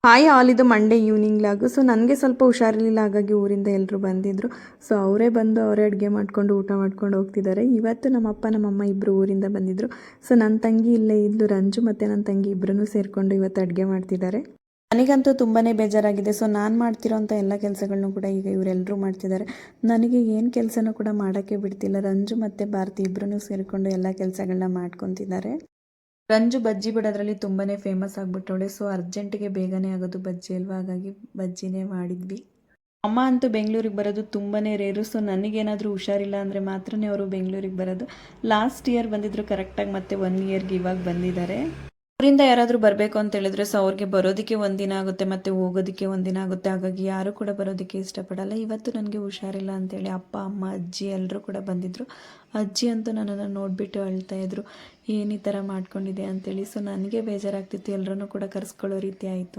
Hi all, ಇದು Monday evening ಲಾಗು. So ನನಗೆ ಸ್ವಲ್ಪ ಹುಷಾರಿರಲಿಲ್ಲ, ಹಾಗಾಗಿ ಊರಿಂದ ಎಲ್ಲರೂ ಬಂದಿದ್ದರು. ಸೊ ಅವರೇ ಬಂದು ಅವರೇ ಅಡುಗೆ ಮಾಡ್ಕೊಂಡು ಊಟ ಮಾಡ್ಕೊಂಡು ಹೋಗ್ತಿದ್ದಾರೆ. ಇವತ್ತು ನಮ್ಮಪ್ಪ ನಮ್ಮಮ್ಮ ಇಬ್ಬರು ಊರಿಂದ ಬಂದಿದ್ದರು. ಸೊ ನನ್ನ ತಂಗಿ ಇಲ್ಲೇ ಇದ್ಲು, ರಂಜು ಮತ್ತು ನನ್ನ ತಂಗಿ ಇಬ್ಬರೂ ಸೇರಿಕೊಂಡು ಇವತ್ತು ಅಡುಗೆ ಮಾಡ್ತಿದ್ದಾರೆ. ನನಗಂತೂ ತುಂಬಾ ಬೇಜಾರಾಗಿದೆ. ಸೊ ನಾನು ಮಾಡ್ತಿರೋಂಥ ಎಲ್ಲ ಕೆಲಸಗಳನ್ನೂ ಕೂಡ ಈಗ ಇವರೆಲ್ಲರೂ ಮಾಡ್ತಿದ್ದಾರೆ. ನನಗೆ ಏನು ಕೆಲಸನೂ ಕೂಡ ಮಾಡೋಕ್ಕೆ ಬಿಡ್ತಿಲ್ಲ. ರಂಜು ಮತ್ತು ಭಾರತಿ ಇಬ್ಬರೂ ಸೇರಿಕೊಂಡು ಎಲ್ಲ ಕೆಲಸಗಳನ್ನ ಮಾಡ್ಕೊತಿದ್ದಾರೆ. ರಂಜು ಬಜ್ಜಿ ಬಿಡೋದ್ರಲ್ಲಿ ತುಂಬಾ ಫೇಮಸ್ ಆಗಿಬಿಟ್ಟವಳೆ. ಸೊ ಅರ್ಜೆಂಟಿಗೆ ಬೇಗನೆ ಆಗೋದು ಬಜ್ಜಿ ಅಲ್ವಾ, ಹಾಗಾಗಿ ಬಜ್ಜಿನೇ ಮಾಡಿದ್ವಿ. ಅಮ್ಮ ಅಂತೂ ಬೆಂಗಳೂರಿಗೆ ಬರೋದು ತುಂಬಾ ರೇರು. ಸೊ ನನಗೇನಾದರೂ ಹುಷಾರಿಲ್ಲ ಅಂದರೆ ಮಾತ್ರನೇ ಅವರು ಬೆಂಗಳೂರಿಗೆ ಬರೋದು. ಲಾಸ್ಟ್ ಇಯರ್ ಬಂದಿದ್ರು ಕರೆಕ್ಟಾಗಿ, ಮತ್ತೆ 1 ಇಯರ್ಗೆ ಇವಾಗ ಬಂದಿದ್ದಾರೆ. ಅವರಿಂದ ಯಾರಾದರೂ ಬರಬೇಕು ಅಂತ ಹೇಳಿದ್ರೆ ಸೊ ಅವ್ರಿಗೆ ಬರೋದಕ್ಕೆ ಒಂದಿನ ಆಗುತ್ತೆ, ಮತ್ತು ಹೋಗೋದಕ್ಕೆ ಒಂದಿನ ಆಗುತ್ತೆ. ಹಾಗಾಗಿ ಯಾರೂ ಕೂಡ ಬರೋದಕ್ಕೆ ಇಷ್ಟಪಡಲ್ಲ. ಇವತ್ತು ನನಗೆ ಹುಷಾರಿಲ್ಲ ಅಂತೇಳಿ ಅಪ್ಪ ಅಮ್ಮ ಅಜ್ಜಿ ಎಲ್ಲರೂ ಕೂಡ ಬಂದಿದ್ದರು. ಅಜ್ಜಿ ಅಂತೂ ನನ್ನನ್ನು ನೋಡಿಬಿಟ್ಟು ಅಳ್ತಾಯಿದ್ರು, ಏನು ಈ ಥರ ಮಾಡ್ಕೊಂಡಿದೆ ಅಂತೇಳಿ. ಸೊ ನನಗೆ ಬೇಜಾರಾಗ್ತಿತ್ತು, ಎಲ್ಲರೂ ಕೂಡ ಕರೆಸ್ಕೊಳ್ಳೋ ರೀತಿ ಆಯಿತು.